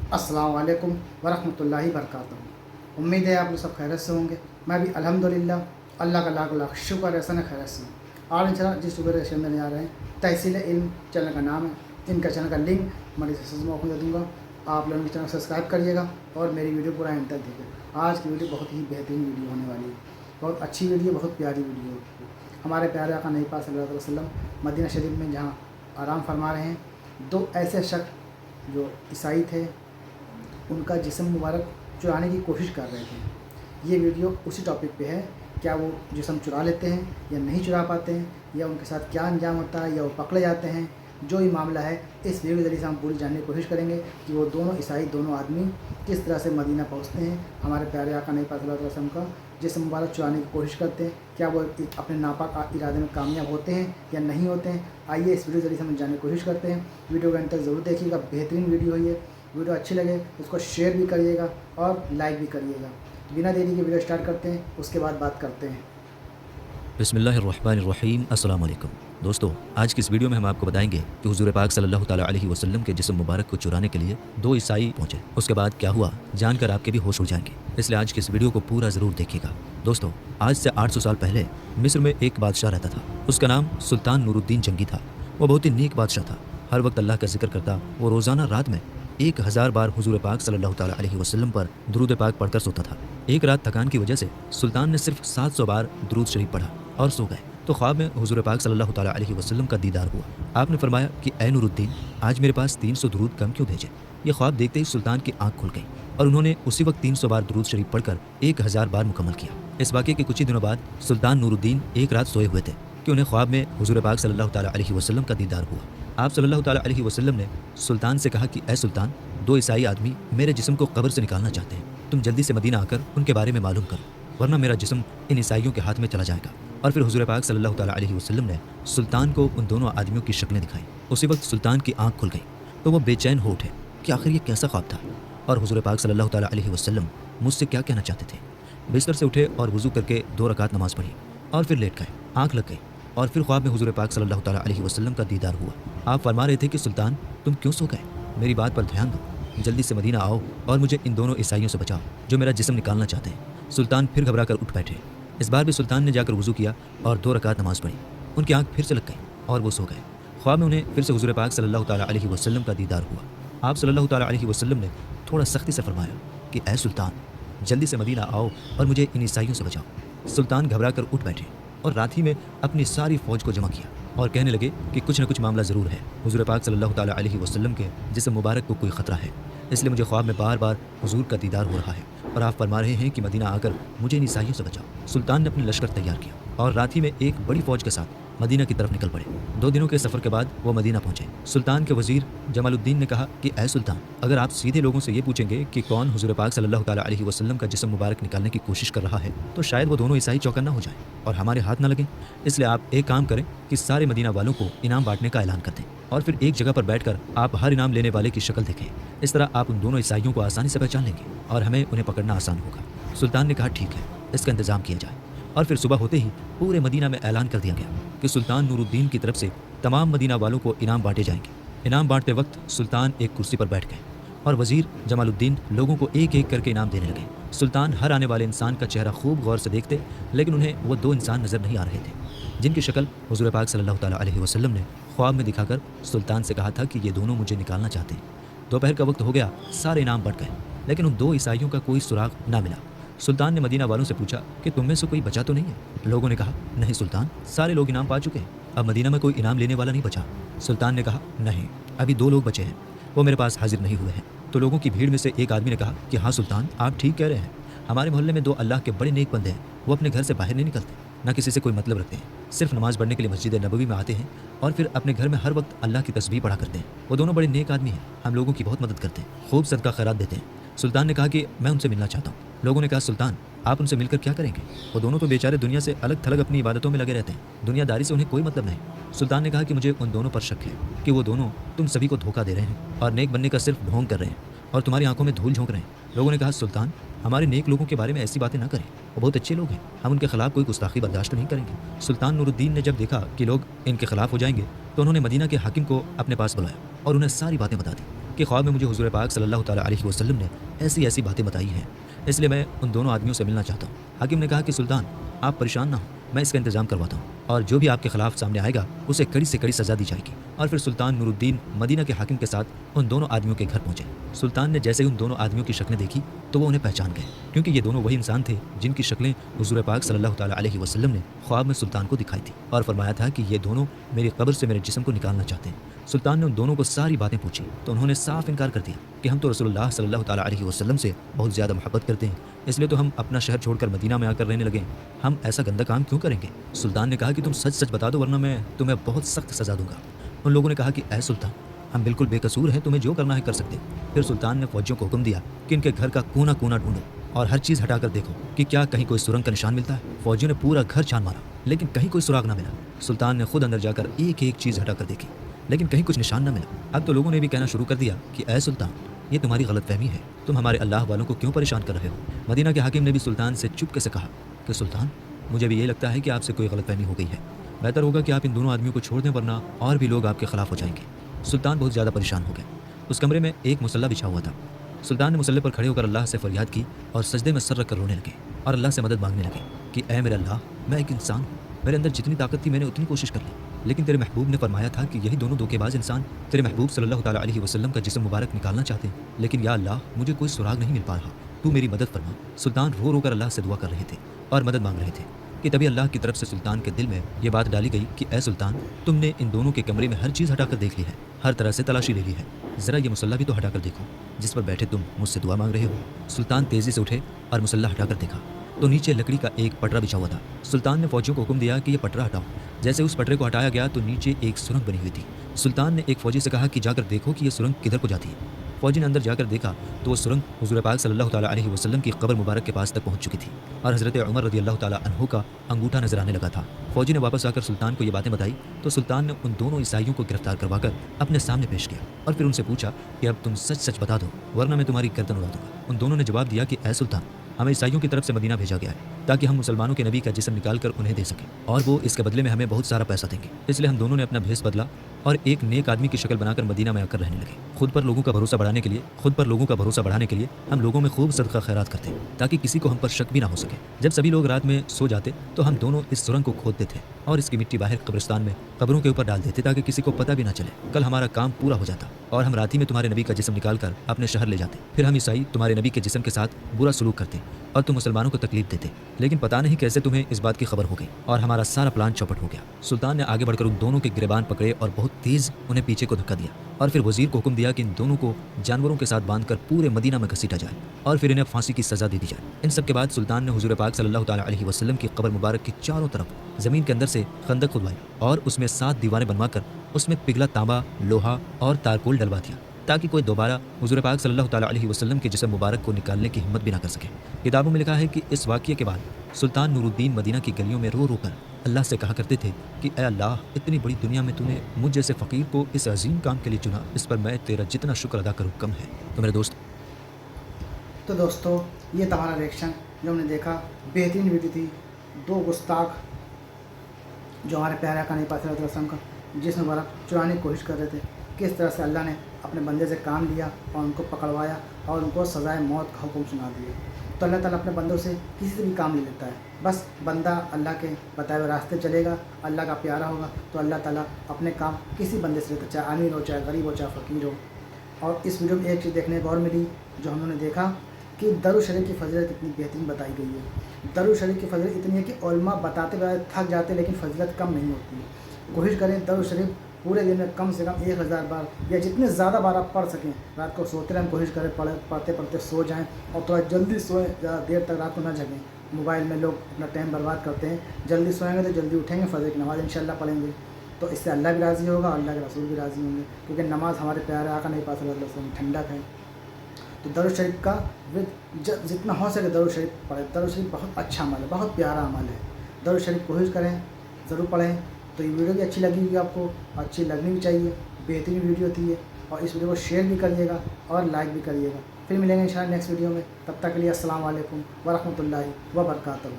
अस्सलाम वालेकुम वरहमतुल्लाहि वबरकातुहू। उम्मीद है आप लोग सब खैरियत से होंगे। मैं भी अल्हम्दुलिल्लाह, अल्लाह का लाख लाख शुक्र है, सन खैरियत से हूँ। आज इंशाल्लाह जिस सुबह रेशम में आ रहे हैं, तहसील इल्म चैनल का नाम है। इनका चैनल का लिंक मैं डिस्क्रिप्शन में दे दूँगा। आप लोग चैनल सब्सक्राइब करिएगा और मेरी वीडियो पूरा एंड तक देखिए। आज की वीडियो बहुत ही बेहतरीन वीडियो होने वाली है, बहुत अच्छी वीडियो, बहुत प्यारी वीडियो। हमारे प्यारे आका नबी पाक सल्लल्लाहु अलैहि वसल्लम मदीना शरीफ में जहाँ आराम फरमा रहे हैं, दो ऐसे शख्स जो ईसाई थे, उनका जिस्म मुबारक चुराने की कोशिश कर रहे थे। ये वीडियो उसी टॉपिक पे है, क्या वो जिस्म चुरा लेते हैं या नहीं चुरा पाते हैं, या उनके साथ क्या अंजाम होता है, या वो पकड़े जाते हैं। जो ही मामला है, इस वीडियो के जरिए से हम पूरी जानने की कोशिश करेंगे कि वो दोनों ईसाई, दोनों आदमी किस तरह से मदीना पहुँचते हैं, हमारे प्यारे आका नबी पाक सल्लल्लाहु अलैहि वसल्लम का जिस्म मुबारक चुराने की कोशिश करते हैं। क्या वो अपने नापाक इरादे में कामयाब होते हैं या नहीं होते हैं। आइए इस वीडियो के जरिए से हम जानने की कोशिश करते हैं। वीडियो को अंत तक ज़रूर देखिएगा, बेहतरीन वीडियो है ये। वीडियो अच्छी लगे उसको शेयर भी करिएगा और लाइक भी करिएगा। बिना देरी के वीडियो स्टार्ट करते हैं, उसके बाद बात करते हैं। बिस्मिल्लाहिर्रहमानिर्रहीम। अस्सलाम वालेकुम दोस्तों, आज की इस वीडियो में हम आपको बताएंगे कि हुजूर पाक सल्लल्लाहु ताला अलैहि वसल्लम के जिस्म मुबारक को चुराने के लिए दो ईसाई पहुंचे। उसके बाद क्या हुआ जानकर आपके भी होश उड़ जाएंगे, इसलिए आज की इस वीडियो को पूरा ज़रूर देखिएगा। दोस्तों, आज से 800 साल पहले मिस्र में एक बादशाह रहता था। उसका नाम सुल्तान नूरुद्दीन जंगी था। वो बहुत ही नेक बादशाह था, हर वक्त अल्लाह का जिक्र करता। वो रोज़ाना रात में 1000 बार हुजूर पाक सल्लल्लाहु ताला अलैहि वसल्लम पर दुरूद पाक पढ़कर सोता था। एक रात थकान की वजह से सुल्तान ने सिर्फ 700 बार दुरूद शरीफ पढ़ा और सो गए। तो ख्वाब में हुजूर पाक सल्लल्लाहु ताला अलैहि वसल्लम का दीदार हुआ। आपने फरमाया कि ऐ नूरुद्दीन, आज मेरे पास 300 दुरूद कम क्यों भेजे। ये ख्वाब देखते ही सुल्तान की आंख खुल गई और उन्होंने उसी वक्त 300 बार दुरूद शरीफ पढ़कर 1000 बार मुकम्मल किया। इस वाक़े के कुछ ही दिनों बाद सुल्तान नूरुद्दीन एक रात सोए हुए थे कि उन्हें ख्वाब में हुजूर पाक सल्लल्लाहु ताला अलैहि वसल्लम का दीदार हुआ। आप सल्लल्लाहु ताला अलैहि वसल्लम ने सुल्तान से कहा कि ऐ सुल्तान, दो ईसाई आदमी मेरे जिस्म को कब्र से निकालना चाहते हैं। तुम जल्दी से मदीना आकर उनके बारे में मालूम करो, वरना मेरा जिस्म इन ईसाइयों के हाथ में चला जाएगा। और फिर हुजूर पाक सल्लल्लाहु ताला अलैहि वसल्लम ने सुल्तान को उन दोनों आदमियों की शक्लें दिखाई। उसी वक्त सुल्तान की आंख खुल गई तो वो बेचैन हो उठे कि आखिर ये कैसा ख्वाब था और हुजूर पाक सल्लल्लाहु ताला अलैहि वसल्लम मुझसे क्या कहना चाहते थे। बिस्तर से उठे और वज़ू करके 2 रकात नमाज़ पढ़ी और फिर लेट गए। आंख लग गई और फिर ख्वाब में हुजूर पाक सल्लल्लाहु ताला अलैहि वसल्लम का दीदार हुआ। आप फरमा रहे थे कि सुल्तान, तुम क्यों सो गए, मेरी बात पर ध्यान दो, जल्दी से मदीना आओ और मुझे इन दोनों ईसाइयों से बचाओ जो मेरा जिस्म निकालना चाहते हैं। सुल्तान फिर घबरा कर उठ बैठे। इस बार भी सुल्तान ने जाकर वज़ू किया और 2 रकात नमाज़ पढ़ी। उनकी आंख फिर से लग गई और वो सो गए। ख्वाब में उन्हें फिर से हुजूर पाक सल्लल्लाहु ताला अलैहि वसल्लम का दीदार हुआ। आप सल्लल्लाहु ताला अलैहि वसल्लम ने थोड़ा सख्ती से फरमाया कि ऐ सुल्तान, जल्दी से मदीना आओ और मुझे इन ईसाइयों से बचाओ। सुल्तान घबरा कर उठ बैठे और रात ही में अपनी सारी फ़ौज को जमा किया और कहने लगे कि कुछ न कुछ मामला ज़रूर है। हुजूर पाक सल्लल्लाहु ताला अलैहि वसल्लम के जिस्म मुबारक को कोई ख़तरा है, इसलिए मुझे ख्वाब में बार बार हुजूर का दीदार हो रहा है और आप फरमा रहे हैं कि मदीना आकर मुझे इन ईसाइयों से बचाओ। सुल्तान ने अपने लश्कर तैयार किया और रात ही में एक बड़ी फ़ौज के साथ मदीना की तरफ निकल पड़े। 2 दिनों के सफ़र के बाद वो मदीना पहुंचे। सुल्तान के वज़ीर जमालुद्दीन ने कहा कि ऐ सुल्तान, अगर आप सीधे लोगों से ये पूछेंगे कि कौन हुजूर पाक सल्लल्लाहु ताला अलैहि वसल्लम का जिस्म मुबारक निकालने की कोशिश कर रहा है, तो शायद वो दोनों ईसाई चौकन्ना हो जाएं और हमारे हाथ ना लगें। इसलिए आप एक काम करें कि सारे मदीना वालों को इनाम बांटने का ऐलान कर दें और फिर एक जगह पर बैठकर आप हर इनाम लेने वाले की शक्ल देखें। इस तरह आप उन दोनों ईसाइयों को आसानी से पहचान लेंगे और हमें उन्हें पकड़ना आसान होगा। सुल्तान ने कहा ठीक है, इसका इंतज़ाम किया जाए। और फिर सुबह होते ही पूरे मदीना में ऐलान कर दिया गया कि सुल्तान नूरुद्दीन की तरफ से तमाम मदीना वालों को इनाम बांटे जाएंगे। इनाम बांटते वक्त सुल्तान एक कुर्सी पर बैठ गए और वज़ीर जमालुद्दीन लोगों को एक एक करके इनाम देने लगे। सुल्तान हर आने वाले इंसान का चेहरा खूब गौर से देखते, लेकिन उन्हें वो 2 इंसान नज़र नहीं आ रहे थे जिनकी शक्ल हुजूर पाक सल्लल्लाहु ताला अलैहि वसल्लम ने ख्वाब में दिखाकर सुल्तान से कहा था कि ये दोनों मुझे निकालना चाहते हैं। दोपहर का वक्त हो गया, सारे इनाम बढ़ गए, लेकिन उन 2 ईसाइयों का कोई सुराग ना मिला। सुल्तान ने मदीना वालों से पूछा कि तुम में से कोई बचा तो नहीं है। लोगों ने कहा नहीं सुल्तान, सारे लोग इनाम पा चुके हैं, अब मदीना में कोई इनाम लेने वाला नहीं बचा। सुल्तान ने कहा नहीं, अभी 2 लोग बचे हैं, वो मेरे पास हाजिर नहीं हुए हैं। तो लोगों की भीड़ में से एक आदमी ने कहा कि हाँ सुल्तान, आप ठीक कह रहे हैं, हमारे मोहल्ले में 2 अल्लाह के बड़े नेक बंदे हैं, वो अपने घर से बाहर नहीं निकलते, ना किसी से कोई मतलब रखते हैं, सिर्फ नमाज़ पढ़ने के लिए मस्जिद नबवी में आते हैं और फिर अपने घर में हर वक्त अल्लाह की तस्बीह पढ़ा करते हैं। वो दोनों बड़े नेक आदमी हैं, हम लोगों की बहुत मदद करते हैं, खूब सदका खैरात देते हैं। सुल्तान ने कहा कि मैं उनसे मिलना चाहता हूँ। लोगों ने कहा सुल्तान, आप उनसे मिलकर क्या करेंगे, वो दोनों तो बेचारे दुनिया से अलग थलग अपनी इबादतों में लगे रहते हैं, दुनियादारी से उन्हें कोई मतलब नहीं। सुल्तान ने कहा कि मुझे उन दोनों पर शक है कि वो दोनों तुम सभी को धोखा दे रहे हैं और नेक बनने का सिर्फ ढोंग कर रहे हैं और तुम्हारी आंखों में धूल झोंक रहे हैं। लोगों ने कहा सुल्तान, हमारे नेक लोगों के बारे में ऐसी बातें ना करें, वो बहुत अच्छे लोग हैं, हम उनके खिलाफ कोई गुस्ताखी बर्दाश्त नहीं करेंगे। सुल्तान नूरुद्दीन ने जब देखा कि लोग इनके खिलाफ हो जाएंगे तो उन्होंने मदीना के हाकिम को अपने पास बुलाया और उन्हें सारी बातें बता दी कि ख्वाब में मुझे हुजूर पाक सल्लल्लाहु ताला अलैहि वसल्लम ने ऐसी ऐसी बातें बताई हैं, इसलिए मैं उन दोनों आदमियों से मिलना चाहता हूँ। हाकिम ने कहा कि सुल्तान, आप परेशान ना हो, मैं इसका इंतजाम करवाता हूँ, और जो भी आपके खिलाफ सामने आएगा उसे कड़ी से कड़ी सजा दी जाएगी। और फिर सुल्तान नूरुद्दीन मदीना के हाकिम के साथ उन दोनों आदमियों के घर पहुंचे। सुल्तान ने जैसे ही उन दोनों आदमियों की शक्लें देखी तो वो उन्हें पहचान गए, क्योंकि ये दोनों वही इंसान थे जिनकी शक्लें हुजूर पाक सल्लल्लाहु ताला अलैहि वसल्लम ने ख्वाब में सुल्तान को दिखाई थी और फरमाया था कि ये दोनों मेरी कब्र से मेरे जिस्म को निकालना चाहते हैं। सुल्तान ने उन दोनों को सारी बातें पूछी तो उन्होंने साफ इनकार कर दिया कि हम तो रसूलुल्लाह सल्लल्लाहु ताला अलैहि वसल्लम से बहुत ज़्यादा मोहब्बत करते हैं, इसलिए तो हम अपना शहर छोड़कर मदीना में आकर रहने लगे। हम ऐसा गंदा काम क्यों करेंगे? सुल्तान ने कहा कि तुम सच सच बता दो, वरना मैं तुम्हें बहुत सख्त सज़ा दूंगा। उन लोगों ने कहा कि ऐ सुल्तान, हम बिल्कुल बेकसूर हैं, तुम्हें जो करना है कर सकते हैं। फिर सुल्तान ने फौजियों को हुक्म दिया कि इनके घर का कोना कोना ढूंढो और हर चीज़ हटाकर देखो कि क्या कहीं कोई सुरंग का निशान मिलता है। फौजियों ने पूरा घर छान मारा लेकिन कहीं कोई सुराग ना मिला। सुल्तान ने खुद अंदर जाकर एक एक चीज़ हटाकर देखी लेकिन कहीं कुछ निशान न मिला। अब तो लोगों ने भी कहना शुरू कर दिया कि ऐ सुल्तान, ये तुम्हारी गलतफहमी है, तुम हमारे अल्लाह वालों को क्यों परेशान कर रहे हो। मदीना के हाकिम ने भी सुल्तान से चुपके से कहा कि सुल्तान, मुझे भी ये लगता है कि आपसे कोई गलतफहमी हो गई है, बेहतर होगा कि आप इन दोनों आदमियों को छोड़ दें, वरना और भी लोग आपके खिलाफ हो जाएंगे। सुल्तान बहुत ज़्यादा परेशान हो गए। उस कमरे में एक मुसल्ला बिछा हुआ था। सुल्तान ने मुसल्ले पर खड़े होकर अल्लाह से फरियाद की और सजदे में सर रख कर रोने लगे और अल्लाह से मदद मांगने लगे कि ऐ मेरे अल्लाह, मैं एक इंसान हूँ, मेरे अंदर जितनी ताकत थी मैंने उतनी कोशिश कर ली, लेकिन तेरे महबूब ने फरमाया था कि यही दोनों धोखेबाज इंसान तेरे महबूब सल्लल्लाहु ताला अलैहि वसल्लम का जिस्म मुबारक निकालना चाहते हैं, लेकिन या अल्लाह, मुझे कोई सुराग नहीं मिल पा रहा, तू मेरी मदद फरमा। सुल्तान रो रो कर अल्लाह से दुआ कर रहे थे और मदद मांग रहे थे कि तभी अल्लाह की तरफ से सुल्तान के दिल में ये बात डाली गई कि ऐ सुल्तान, तुमने इन दोनों के कमरे में हर चीज़ हटाकर देख ली है, हर तरह से तलाशी ले ली है, ज़रा ये मुसल्ला भी तो हटाकर देखो जिस पर बैठे तुम मुझसे दुआ मांग रहे हो। सुल्तान तेज़ी से उठे और मुसल्ला हटाकर देखा तो नीचे लकड़ी का एक पटरा बिछा हुआ था। सुल्तान ने फौजियों को हुक्म दिया कि यह पटरा हटाओ। जैसे उस पटरे को हटाया गया तो नीचे एक सुरंग बनी हुई थी। सुल्तान ने एक फौजी से कहा कि जाकर देखो कि यह सुरंग किधर को जाती है। फौजी ने अंदर जाकर देखा तो वो सुरंग हुजूर पाक सल्लल्लाहु ताला अलैहि वसल्लम की कब्र मुबारक के पास तक पहुंच चुकी थी और हज़रत उमर रज़ियल्लाहु ताला अन्हु का अंगूठा नजर आने लगा था। फौजी ने वापस आकर सुल्तान को ये बातें बताई तो सुल्तान ने उन दोनों ईसाइयों को गिरफ्तार करवाकर अपने सामने पेश किया और फिर उनसे पूछा कि अब तुम सच सच बता दो, वरना मैं तुम्हारी गर्दन उड़ा दूंगा। उन दोनों ने जवाब दिया कि ऐ सुल्तान, हमें ईसाइयों की तरफ से मदीना भेजा गया है ताकि हम मुसलमानों के नबी का जिस्म निकाल कर उन्हें दे सकें और वो इसके बदले में हमें बहुत सारा पैसा देंगे। इसलिए हम दोनों ने अपना भेष बदला और एक नेक आदमी की शक्ल बनाकर मदीना में आकर रहने लगे। खुद पर लोगों का भरोसा बढ़ाने के लिए हम लोगों में खूब सदका खैरात करते ताकि किसी को हम पर शक भी ना हो सके। जब सभी लोग रात में सो जाते तो हम दोनों इस सुरंग को खोदते थे और इसकी मिट्टी बाहर कब्रिस्तान में कब्रों के ऊपर डाल देते ताकि किसी को पता भी ना चले। कल हमारा काम पूरा हो जाता और हम रात ही में तुम्हारे नबी का जिस्म निकाल कर अपने शहर ले जाते। फिर हम ईसाई तुम्हारे नबी के जिस्म के साथ बुरा सलूक करते और तुम मुसलमानों को तकलीफ देते, लेकिन पता नहीं कैसे तुम्हें इस बात की खबर हो गई और हमारा सारा प्लान चौपट हो गया। सुल्तान ने आगे बढ़कर उन दोनों के गिरबान पकड़े और बहुत तेज उन्हें पीछे को धक्का दिया और फिर वजीर को हुक्म दिया कि इन दोनों को जानवरों के साथ बांधकर पूरे मदीना में घसीटा जाए और फिर इन्हें फांसी की सजा दे दी जाए। इन सब के बाद सुल्तान ने हुजूर पाक सल्लल्लाहु ताला अलैहि वसल्लम की कब्र मुबारक की चारों तरफ जमीन के अंदर से खंदक खुदवाई और उसमें 7 दीवारें बनवाकर उसमें पिघला तांबा, लोहा और तारकोल डलवा दिया ताकि कोई दोबारा हुजूर पाक सल्लल्लाहु ताला अलैहि वसल्लम के जिस्म मुबारक को निकालने की हिम्मत भी ना कर सके। किताबों में लिखा है कि इस वाक़ये के बाद सुल्तान नूरुद्दीन मदीना की गलियों में रो रो कर अल्लाह से कहा करते थे कि ऐ अल्लाह, इतनी बड़ी दुनिया में तूने मुझ जैसे फ़कीर को इस अजीम काम के लिए चुना, इस पर मैं तेरा जितना शुक्र अदा करूँ कम है। तो मेरे दोस्तों ये था हमारा रिएक्शन जो हमने देखा। बेहतरीन वीडियो थी। 2 गुस्ताख जो हमारे प्यारे आका नबी पाक सल्लल्लाहु अलैहि वसल्लम का जिस्म मुबारक चुराने की कोशिश कर रहे थे, किस तरह से अल्लाह ने अपने बंदे से काम लिया और उनको पकड़वाया और उनको सज़ाए मौत का हुक्म सुना दिया। तो अल्लाह ताला अपने बंदों से किसी से भी काम ले लेता है, बस बंदा अल्लाह के बताए हुए रास्ते चलेगा, अल्लाह का प्यारा होगा तो अल्लाह ताला अपने काम किसी बंदे से लेता, चाहे अमीर हो, चाहे गरीब हो, चाहे फ़कीर हो। और इस वीडियो में एक चीज़ देखने को और मिली जो हमने देखा कि दरूद शरीफ की फजीलत कितनी बेहतरीन बताई गई है। दरूद शरीफ की फजीलत इतनी है कि उलमा बताते बताते थक जाते, लेकिन फजीलत कम नहीं होती है। कोशिश करें दरूद शरीफ पूरे दिन में कम से कम 1000 बार या जितने ज़्यादा बार आप पढ़ सकें। रात को सोते रहें, कोशिश करें पढ़ते पढ़ते सो जाएं और थोड़ा जल्दी सोएं, ज़्यादा देर तक रात को ना जगें। मोबाइल में लोग अपना टाइम बर्बाद करते हैं। जल्दी सोएंगे तो जल्दी उठेंगे, फजर की नमाज़ इंशाल्लाह पढ़ेंगे तो इससे अल्लाह भी राज़ी होगा, अल्लाह के रसूल भी राज़ी होंगे, क्योंकि नमाज़ हमारे प्यारे आका नबी पाक सल्लल्लाहु अलैहि वसल्लम ठंडक है। तो दरूद शरीफ का जितना हो सके दरूद शरीफ पढ़ें। दरूद शरीफ बहुत अच्छा अमल है, बहुत प्यारा अमल है। दरूद शरीफ कोशिश करें, ज़रूर पढ़ें। तो ये वीडियो भी अच्छी लगी होगी आपको, अच्छी लगनी भी चाहिए, बेहतरीन वीडियो थी ये। और इस वीडियो को शेयर भी करिएगा और लाइक भी करिएगा। फिर मिलेंगे इंशाल्लाह नेक्स्ट वीडियो में, तब तक के लिए अस्सलाम वालेकुम व रहमतुल्लाहि व बरकातहू।